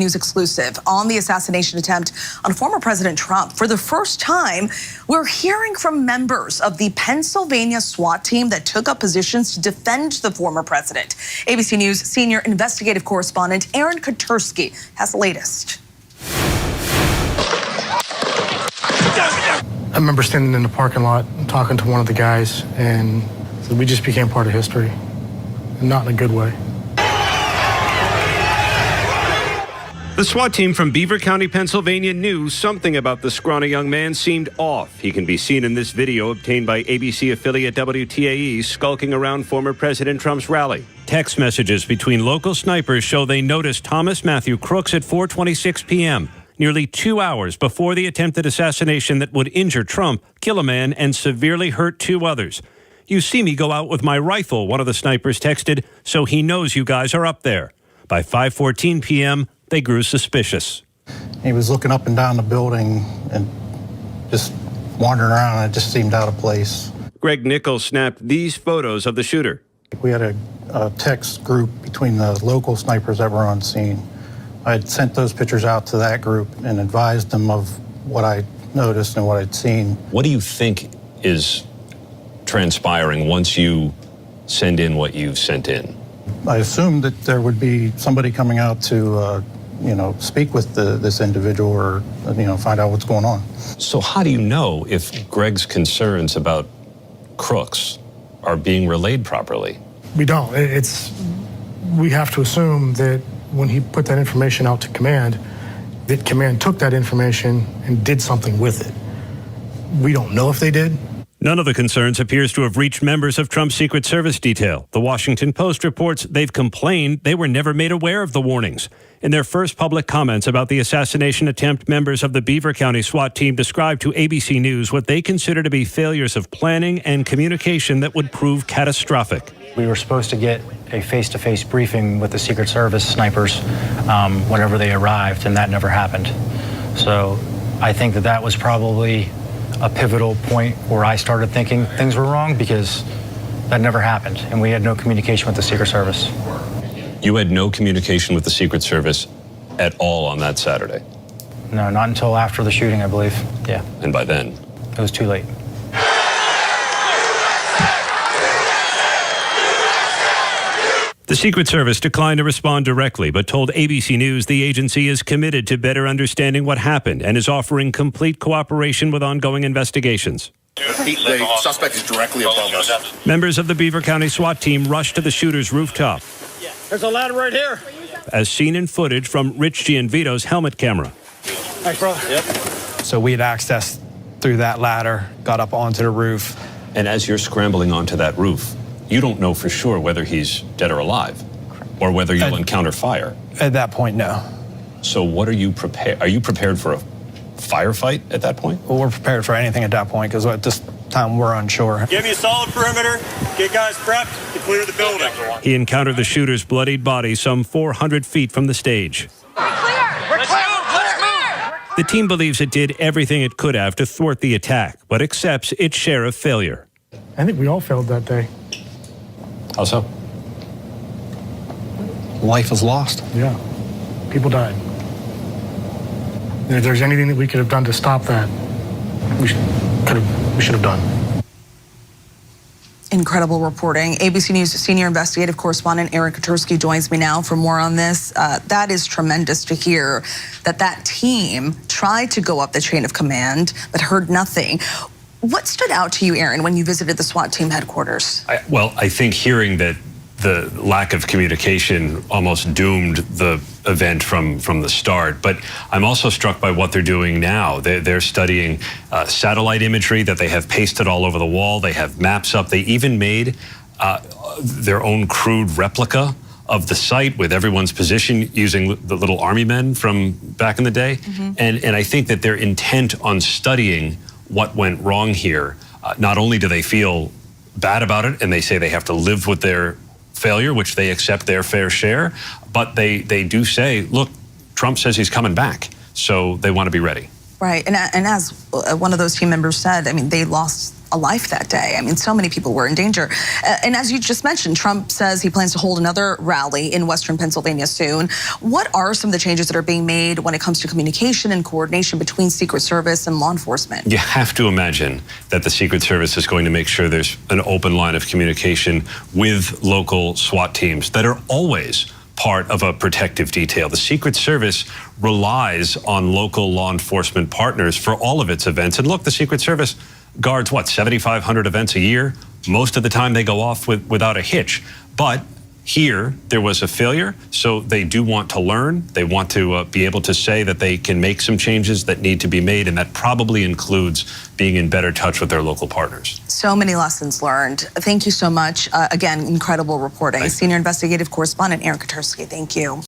News exclusive on the assassination attempt on former President Trump. For the first time, we're hearing from members of the Pennsylvania SWAT team that took up positions to defend the former president. ABC News senior investigative correspondent Aaron Katursky has the latest. I remember standing in the parking lot and talking to one of the guys, and we just became part of history, and not in a good way. The SWAT team from Beaver County, Pennsylvania knew something about the scrawny young man seemed off. He can be seen in this video obtained by ABC affiliate WTAE skulking around former President Trump's rally. Text messages between local snipers show they noticed Thomas Matthew Crooks at 4:26 p.m., nearly 2 hours before the attempted assassination that would injure Trump, kill a man, and severely hurt 2 others. "You see me go out with my rifle," one of the snipers texted, "so he knows you guys are up there." By 5:14 p.m., they grew suspicious. He was looking up and down the building and just wandering around, and it just seemed out of place. Greg Nichols snapped these photos of the shooter. We had a text group between the local snipers that were on scene. I had sent those pictures out to that group and advised them of what I noticed and what I'd seen. What do you think is transpiring once you send in what you've sent in? I assumed that there would be somebody coming out to speak with this individual or, find out what's going on. So how do you know if Greg's concerns about Crooks are being relayed properly? We don't. We have to assume that when he put that information out to command, that command took that information and did something with it. We don't know if they did. None of the concerns appears to have reached members of Trump's Secret Service detail. The Washington Post reports they've complained they were never made aware of the warnings. In their first public comments about the assassination attempt, members of the Beaver County SWAT team described to ABC News what they consider to be failures of planning and communication that would prove catastrophic. We were supposed to get a face-to-face briefing with the Secret Service snipers whenever they arrived, and that never happened. So I think that was probably a pivotal point where I started thinking things were wrong, because that never happened, and we had no communication with the Secret Service. You had no communication with the Secret Service at all on that Saturday? No, not until after the shooting, I believe. Yeah. And by then? It was too late. The Secret Service declined to respond directly, but told ABC News the agency is committed to better understanding what happened and is offering complete cooperation with ongoing investigations. The suspect is directly above us. Members of the Beaver County SWAT team rushed to the shooter's rooftop. There's a ladder right here. As seen in footage from Rich Gianvito's helmet camera. Thanks, brother. Yep. So we had access through that ladder, got up onto the roof. And as you're scrambling onto that roof, you don't know for sure whether he's dead or alive, or whether you'll encounter fire. At that point, no. So what are you prepared? Are you prepared for a firefight at that point? Well, we're prepared for anything at that point, because at this time we're unsure. Give me a solid perimeter. Get guys prepped to clear the building. He encountered the shooter's bloodied body some 400 feet from the stage. We're clear. We're clear. The team believes it did everything it could have to thwart the attack, but accepts its share of failure. I think we all failed that day. How so? Life is lost. Yeah. People died. And if there's anything that we could have done to stop that, we should have done. Incredible reporting. ABC News senior investigative correspondent Aaron Katursky joins me now for more on this. That is tremendous to hear that team tried to go up the chain of command but heard nothing. What stood out to you, Aaron, when you visited the SWAT team headquarters? I think hearing that the lack of communication almost doomed the event from the start. But I'm also struck by what they're doing now. They're studying satellite imagery that they have pasted all over the wall. They have maps up. They even made their own crude replica of the site with everyone's position using the little army men from back in the day. Mm-hmm. And I think that they're intent on studying what went wrong here. Not only do they feel bad about it and they say they have to live with their failure, which they accept their fair share, but they do say, look, Trump says he's coming back, so they want to be ready. Right, and as one of those team members said, I mean, they lost a life that day. I mean, so many people were in danger. And as you just mentioned, Trump says he plans to hold another rally in Western Pennsylvania soon. What are some of the changes that are being made when it comes to communication and coordination between Secret Service and law enforcement? You have to imagine that the Secret Service is going to make sure there's an open line of communication with local SWAT teams that are always part of a protective detail. The Secret Service relies on local law enforcement partners for all of its events. And look, the Secret Service guards, 7,500 events a year? Most of the time they go off without a hitch. But here, there was a failure, so they do want to learn. They want to be able to say that they can make some changes that need to be made, and that probably includes being in better touch with their local partners. So many lessons learned. Thank you so much. Again, incredible reporting. Senior investigative correspondent Aaron Katursky, thank you.